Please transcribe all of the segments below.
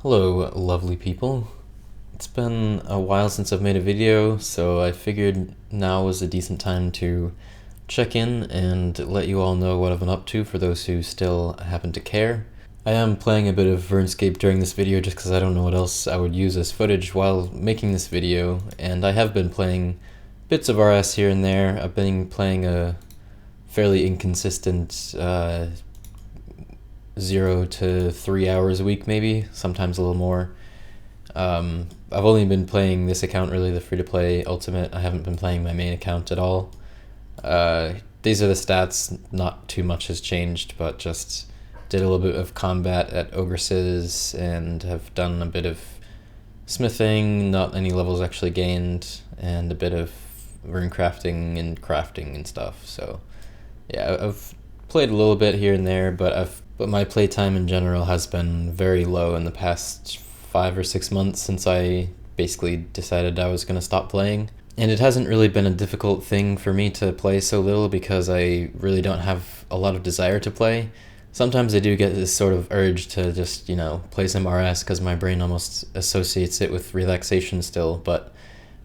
Hello, lovely people. It's been a while since I've made a video, so I figured now was a decent time to check in and let you all know what I've been up to for those who still happen to care. I am playing a bit of RuneScape during this video just because I don't know what else I would use as footage while making this video, and I have been playing bits of RS here and there. I've been playing a fairly inconsistent 0 to 3 hours a week, maybe, sometimes a little more. I've only been playing this account, really, the free-to-play Ultimate. I haven't been playing my main account at all. These are the stats, not too much has changed, but just did a little bit of combat at Ogresses and have done a bit of smithing, not any levels actually gained, and a bit of rune crafting and stuff. So yeah, I've played a little bit here and there, but my playtime in general has been very low in the past 5 or 6 months since I basically decided I was going to stop playing. And it hasn't really been a difficult thing for me to play so little because I really don't have a lot of desire to play. Sometimes I do get this sort of urge to just, play some RS because my brain almost associates it with relaxation still, but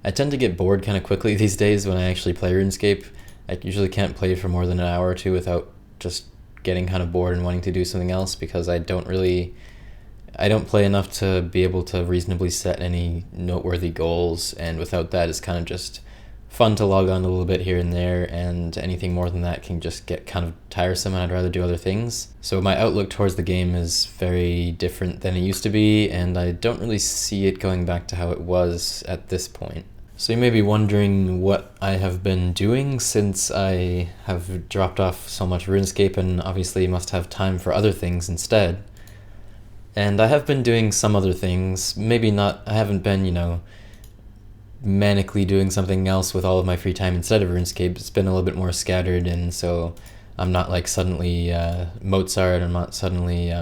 I tend to get bored kind of quickly these days when I actually play RuneScape. I usually can't play for more than an hour or two without just getting kind of bored and wanting to do something else because I don't play enough to be able to reasonably set any noteworthy goals, and without that it's kind of just fun to log on a little bit here and there, and anything more than that can just get kind of tiresome and I'd rather do other things. So my outlook towards the game is very different than it used to be, and I don't really see it going back to how it was at this point. So you may be wondering what I have been doing since I have dropped off so much RuneScape and obviously must have time for other things instead. And I have been doing some other things, maybe not, I haven't been, manically doing something else with all of my free time instead of RuneScape. It's been a little bit more scattered, and so I'm not like suddenly Mozart, I'm not suddenly,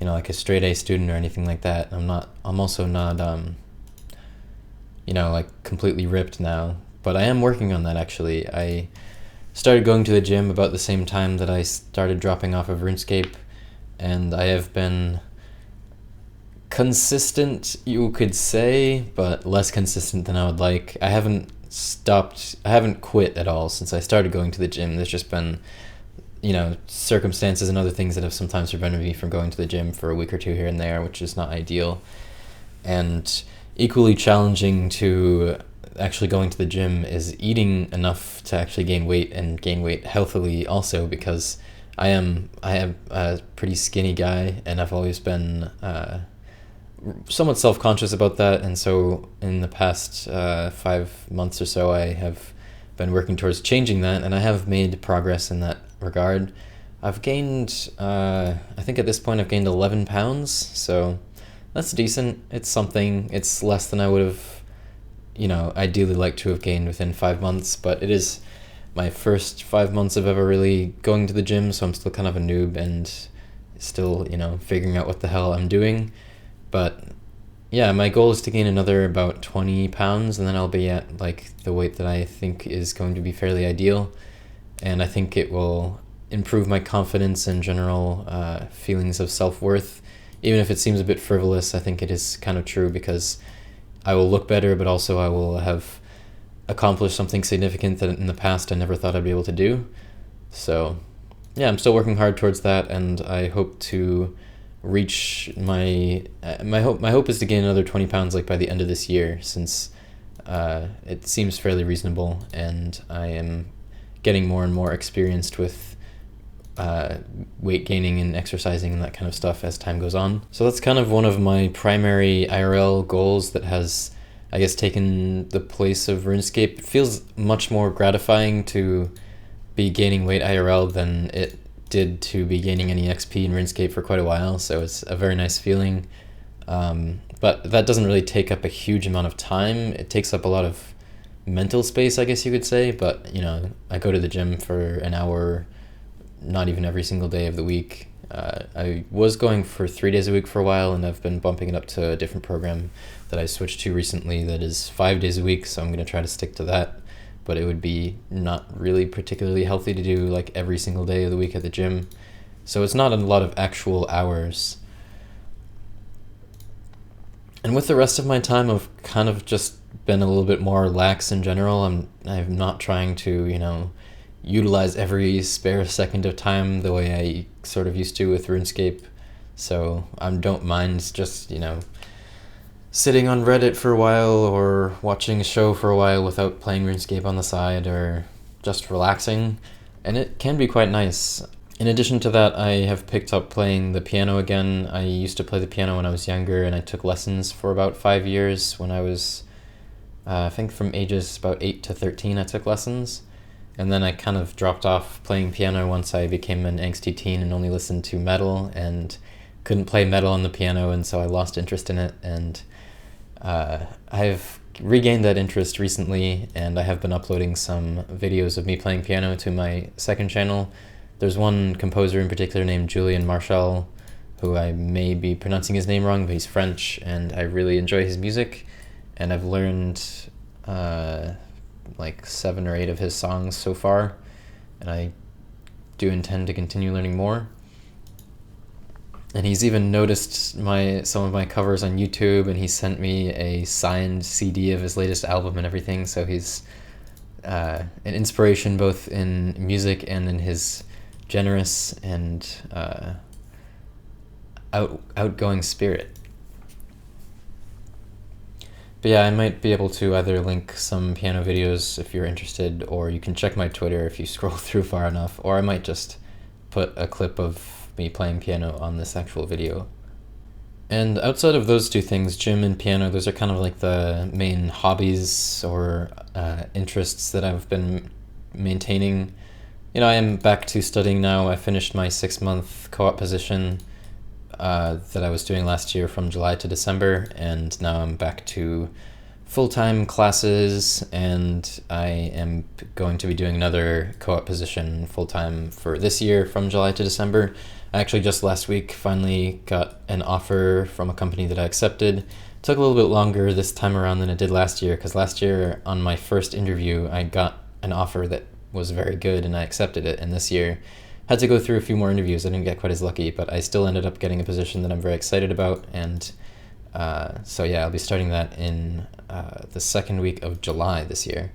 like a straight A student or anything like that. I'm also not, like completely ripped now, but I am working on that actually. I started going to the gym about the same time that I started dropping off of RuneScape, and I have been consistent, you could say, but less consistent than I would like. I haven't quit at all since I started going to the gym. There's just been, circumstances and other things that have sometimes prevented me from going to the gym for a week or two here and there, which is not ideal. And equally challenging to actually going to the gym is eating enough to actually gain weight, and gain weight healthily also, because I am a pretty skinny guy, and I've always been somewhat self-conscious about that, and so in the past 5 months or so I have been working towards changing that, and I have made progress in that regard. I've gained, I think at this point I've gained 11 pounds, so that's decent. It's something. It's less than I would have, ideally liked to have gained within 5 months, but it is my first 5 months of ever really going to the gym, so I'm still kind of a noob and still, figuring out what the hell I'm doing. But yeah, my goal is to gain another about 20 pounds, and then I'll be at like the weight that I think is going to be fairly ideal, and I think it will improve my confidence and general feelings of self-worth. Even if it seems a bit frivolous, I think it is kind of true, because I will look better, but also I will have accomplished something significant that in the past I never thought I'd be able to do. So yeah, I'm still working hard towards that, and I hope to reach my hope is to gain another 20 pounds like by the end of this year, since it seems fairly reasonable, and I am getting more and more experienced with weight gaining and exercising and that kind of stuff as time goes on. So that's kind of one of my primary IRL goals that has, I guess, taken the place of RuneScape. It feels much more gratifying to be gaining weight IRL than it did to be gaining any XP in RuneScape for quite a while, so it's a very nice feeling. But that doesn't really take up a huge amount of time. It takes up a lot of mental space, I guess you could say, but I go to the gym for an hour, not even every single day of the week. I was going for 3 days a week for a while, and I've been bumping it up to a different program that I switched to recently that is 5 days a week, so I'm going to try to stick to that. But it would be not really particularly healthy to do like every single day of the week at the gym. So it's not a lot of actual hours. And with the rest of my time, I've kind of just been a little bit more lax in general. I'm not trying to, utilize every spare second of time the way I sort of used to with RuneScape. So I don't mind just, sitting on Reddit for a while or watching a show for a while without playing RuneScape on the side, or just relaxing. And it can be quite nice. In addition to that, I have picked up playing the piano again. I used to play the piano when I was younger, and I took lessons for about 5 years when I was, I think from ages about 8 to 13 I took lessons. And then I kind of dropped off playing piano once I became an angsty teen and only listened to metal and couldn't play metal on the piano, and so I lost interest in it. And I've regained that interest recently, and I have been uploading some videos of me playing piano to my second channel. There's one composer in particular named Julian Marshall, who I may be pronouncing his name wrong, but he's French, and I really enjoy his music, and I've learned like 7 or 8 of his songs so far, and I do intend to continue learning more. And he's even noticed some of my covers on YouTube, and he sent me a signed CD of his latest album and everything, so he's an inspiration both in music and in his generous and outgoing spirit. But yeah, I might be able to either link some piano videos if you're interested, or you can check my Twitter if you scroll through far enough, or I might just put a clip of me playing piano on this actual video. And outside of those two things, gym and piano, those are kind of like the main hobbies or interests that I've been maintaining. I am back to studying now. I finished my 6-month co-op position that I was doing last year from July to December, and now I'm back to full-time classes, and I am going to be doing another co-op position full-time for this year from July to December. I actually just last week finally got an offer from a company that I accepted. It took a little bit longer this time around than it did last year, because last year on my first interview I got an offer that was very good and I accepted it, and this year had to go through a few more interviews. I didn't get quite as lucky, but I still ended up getting a position that I'm very excited about, and so yeah, I'll be starting that in the second week of July this year.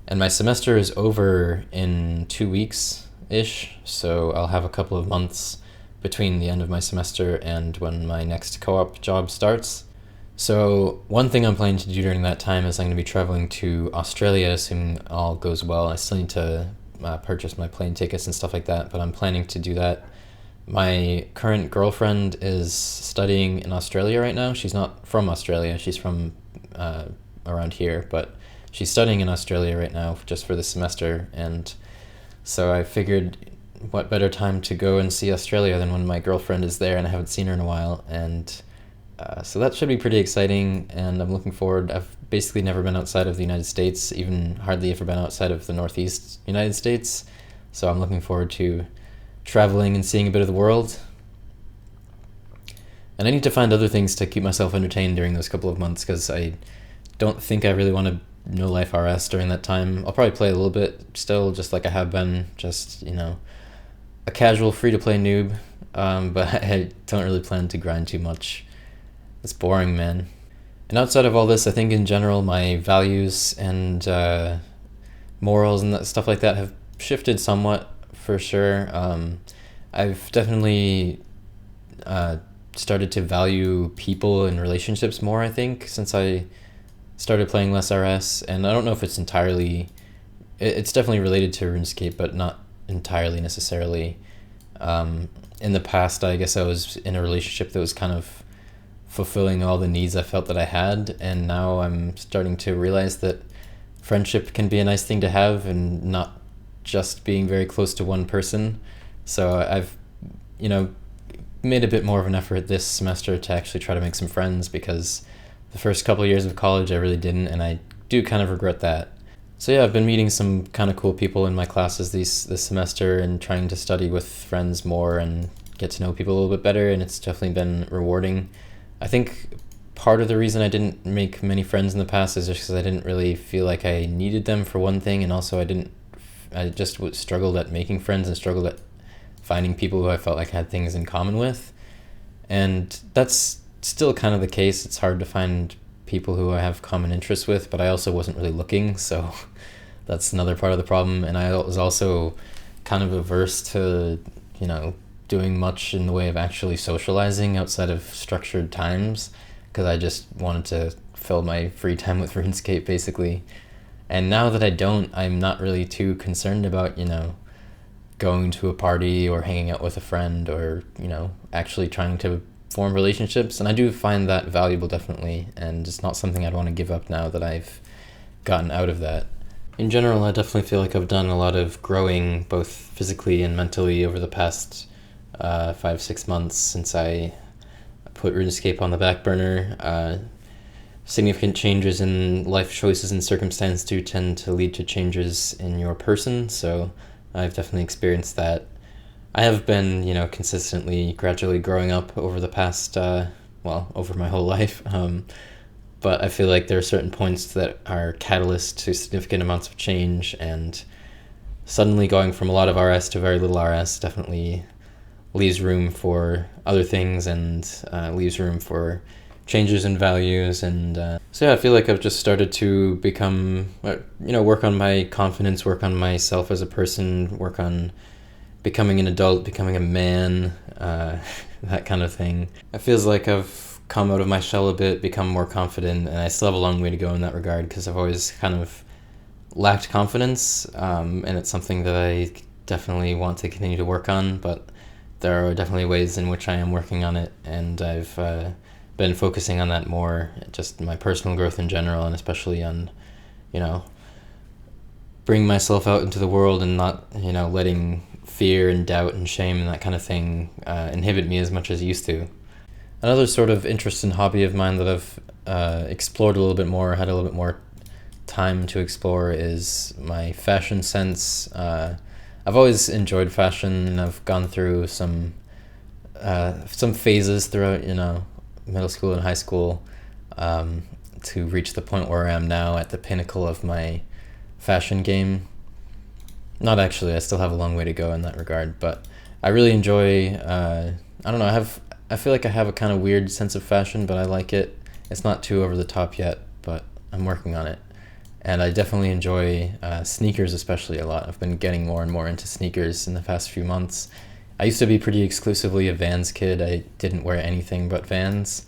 And my semester is over in 2 weeks-ish, so I'll have a couple of months between the end of my semester and when my next co-op job starts. So one thing I'm planning to do during that time is I'm going to be traveling to Australia, assuming all goes well. I still need to purchase my plane tickets and stuff like that, but I'm planning to do that. My current girlfriend is studying in Australia right now. She's not from Australia, she's from around here, but she's studying in Australia right now just for this semester, and so I figured what better time to go and see Australia than when my girlfriend is there and I haven't seen her in a while, and so that should be pretty exciting, and I'm looking forward. I've basically never been outside of the United States, even hardly ever been outside of the Northeast United States, so I'm looking forward to traveling and seeing a bit of the world. And I need to find other things to keep myself entertained during those couple of months, because I don't think I really want to No Life RS during that time. I'll probably play a little bit still, just like I have been, just, a casual free-to-play noob, but I don't really plan to grind too much. It's boring, man. And outside of all this, I think in general my values and morals and stuff like that have shifted somewhat, for sure. I've definitely started to value people and relationships more, I think, since I started playing less RS, and I don't know if it's it's definitely related to RuneScape, but not entirely necessarily. In the past, I guess I was in a relationship that was kind of fulfilling all the needs I felt that I had, and now I'm starting to realize that friendship can be a nice thing to have and not just being very close to one person. So I've, made a bit more of an effort this semester to actually try to make some friends, because the first couple of years of college I really didn't, and I do kind of regret that. So yeah, I've been meeting some kind of cool people in my classes this semester and trying to study with friends more and get to know people a little bit better, and it's definitely been rewarding. I think part of the reason I didn't make many friends in the past is just because I didn't really feel like I needed them, for one thing, and also I just struggled at making friends and struggled at finding people who I felt like I had things in common with. And that's still kind of the case. It's hard to find people who I have common interests with, but I also wasn't really looking, so that's another part of the problem. And I was also kind of averse to, doing much in the way of actually socializing outside of structured times, because I just wanted to fill my free time with RuneScape, basically. And now that I don't, I'm not really too concerned about, going to a party or hanging out with a friend or, actually trying to form relationships. And I do find that valuable, definitely, and it's not something I'd want to give up now that I've gotten out of that. In general, I definitely feel like I've done a lot of growing, both physically and mentally, over the past 5-6 months since I put RuneScape on the back burner. Significant changes in life choices and circumstance do tend to lead to changes in your person, so I've definitely experienced that. I have been, consistently, gradually growing up over the past, over my whole life, but I feel like there are certain points that are catalysts to significant amounts of change, and suddenly going from a lot of RS to very little RS definitely leaves room for other things, and leaves room for changes in values. And so yeah, I feel like I've just started to become, work on my confidence, work on myself as a person, work on becoming an adult, becoming a man, that kind of thing. It feels like I've come out of my shell a bit, become more confident, and I still have a long way to go in that regard, because I've always kind of lacked confidence, and it's something that I definitely want to continue to work on, but there are definitely ways in which I am working on it, and I've been focusing on that more, just my personal growth in general, and especially on, bringing myself out into the world and not, letting fear and doubt and shame and that kind of thing inhibit me as much as it used to. Another sort of interest and hobby of mine that I've explored a little bit more, had a little bit more time to explore, is my fashion sense. I've always enjoyed fashion, and I've gone through some phases throughout, middle school and high school, to reach the point where I am now at the pinnacle of my fashion game. Not actually, I still have a long way to go in that regard, but I really enjoy, I don't know, I feel like I have a kind of weird sense of fashion, but I like it. It's not too over the top yet, but I'm working on it. And I definitely enjoy sneakers especially a lot. I've been getting more and more into sneakers in the past few months. I used to be pretty exclusively a Vans kid. I didn't wear anything but Vans,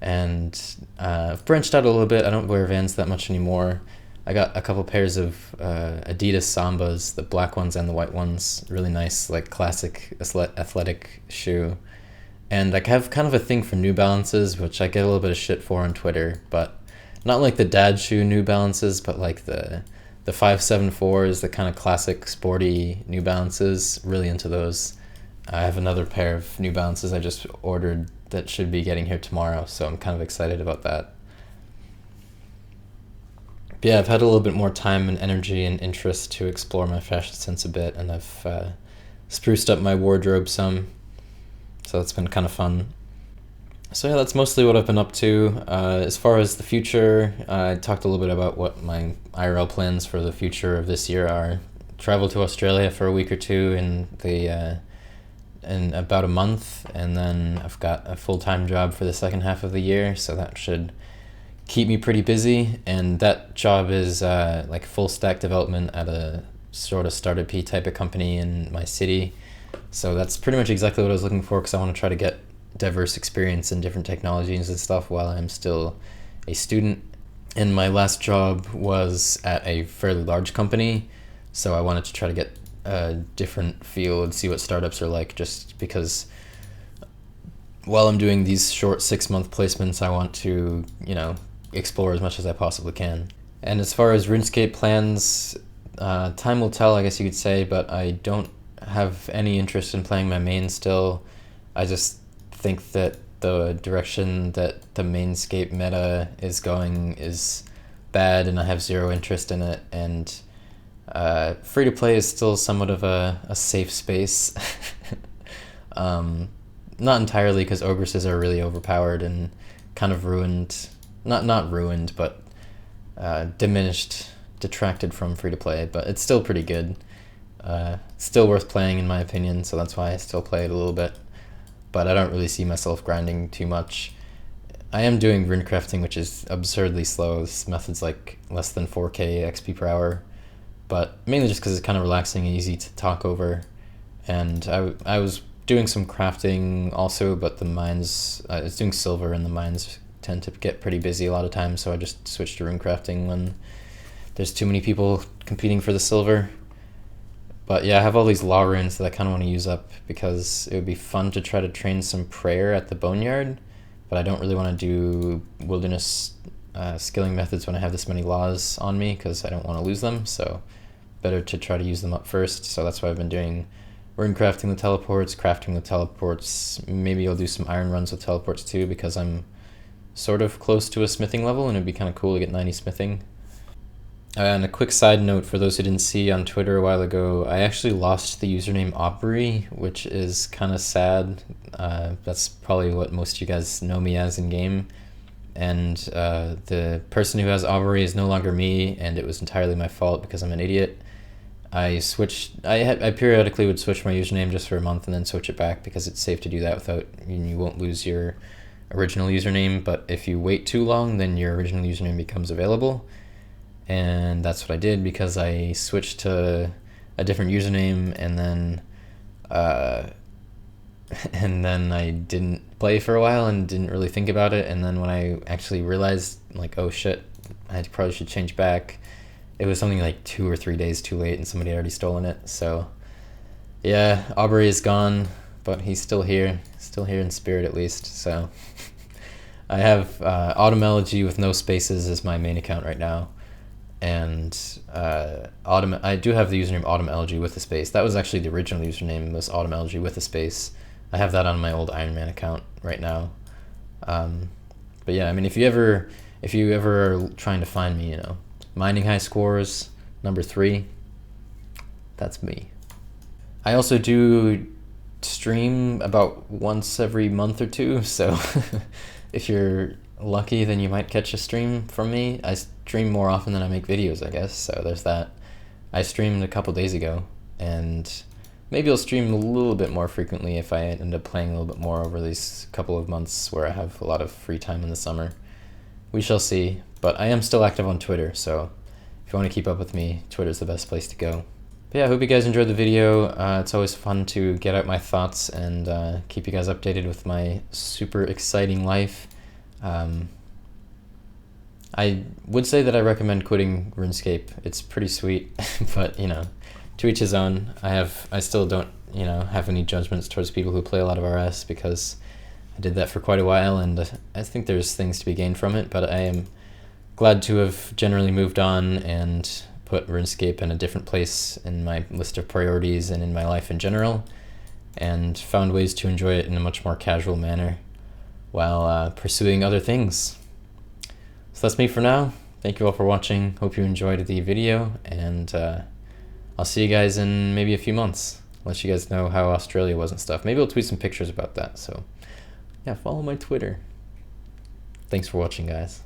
and I've branched out a little bit. I don't wear Vans that much anymore. I got a couple pairs of Adidas Sambas, the black ones and the white ones. Really nice, like classic athletic shoe. And I have kind of a thing for New Balances, which I get a little bit of shit for on Twitter, but not like the dad shoe New Balances, but like the 574s, the kind of classic sporty New Balances. Really into those. I have another pair of New Balances I just ordered that should be getting here tomorrow, so I'm kind of excited about that. But yeah, I've had a little bit more time and energy and interest to explore my fashion sense a bit, and I've spruced up my wardrobe some, so that's been kind of fun. So yeah, that's mostly what I've been up to. As far as the future, I talked a little bit about what my IRL plans for the future of this year are. Travel to Australia for a week or two in about a month, and then I've got a full-time job for the second half of the year, so that should keep me pretty busy. And that job is like full stack development at a sort of startup-y type of company in my city, so that's pretty much exactly what I was looking for, because I want to try to get diverse experience in different technologies and stuff while I'm still a student. And my last job was at a fairly large company, so I wanted to try to get a different feel and see what startups are like, just because while I'm doing these short 6-month placements, I want to, explore as much as I possibly can. And as far as RuneScape plans, time will tell, I guess you could say, but I don't have any interest in playing my main still. I just think that the direction that the mainscape meta is going is bad, and I have zero interest in it, and free to play is still somewhat of a safe space. Not entirely, because ogresses are really overpowered and kind of ruined, not ruined, but diminished, detracted from free to play, but it's still pretty good. Still worth playing in my opinion, so that's why I still play it a little bit, but I don't really see myself grinding too much. I am doing rune crafting, which is absurdly slow. This method's like less than 4k XP per hour, but mainly just because it's kind of relaxing and easy to talk over. And I was doing some crafting also, but the mines, I was doing silver, and the mines tend to get pretty busy a lot of times, so I just switched to rune crafting when there's too many people competing for the silver. But yeah, I have all these law runes that I kind of want to use up because it would be fun to try to train some prayer at the boneyard, but I don't really want to do wilderness skilling methods when I have this many laws on me because I don't want to lose them, so better to try to use them up first. So that's why I've been doing rune crafting the teleports, crafting the teleports. Maybe I'll do some iron runs with teleports too because I'm sort of close to a smithing level and it'd be kind of cool to get 90 smithing. And a quick side note for those who didn't see on Twitter a while ago, I actually lost the username Aubrey, which is kind of sad. That's probably what most of you guys know me as in game. And the person who has Aubrey is no longer me, and it was entirely my fault because I'm an idiot. I periodically would switch my username just for a month and then switch it back because it's safe to do that without, you won't lose your original username, but if you wait too long, then your original username becomes available. And that's what I did because I switched to a different username and then I didn't play for a while and didn't really think about it, and then when I actually realized, like, oh shit, I probably should change back, it was something like 2 or 3 days too late and somebody had already stolen it. So yeah, Aubrey is gone, but he's still here in spirit at least. So I have Autumn with no spaces as my main account right now. And I do have the username Autumn with a space. That was actually the original username, was Autumn with a space. I have that on my old Iron Man account right now. But yeah, I mean, if you ever are trying to find me, mining high scores number 3, that's me. I also do stream about once every month or two, so if you're lucky, then you might catch a stream from me. I stream more often than I make videos, I guess, so there's that. I streamed a couple days ago, and maybe I'll stream a little bit more frequently if I end up playing a little bit more over these couple of months where I have a lot of free time in the summer. We shall see, but I am still active on Twitter, so if you want to keep up with me, Twitter's the best place to go. But yeah, I hope you guys enjoyed the video. It's always fun to get out my thoughts and keep you guys updated with my super exciting life. I would say that I recommend quitting RuneScape. It's pretty sweet, but to each his own. I still don't have any judgments towards people who play a lot of RS because I did that for quite a while, and I think there's things to be gained from it, but I am glad to have generally moved on and put RuneScape in a different place in my list of priorities and in my life in general, and found ways to enjoy it in a much more casual manner while pursuing other things. So that's me for now. Thank you all for watching. Hope you enjoyed the video, and I'll see you guys in maybe a few months. Let you guys know how Australia was and stuff. Maybe I'll tweet some pictures about that. So yeah, follow my Twitter. Thanks for watching, guys.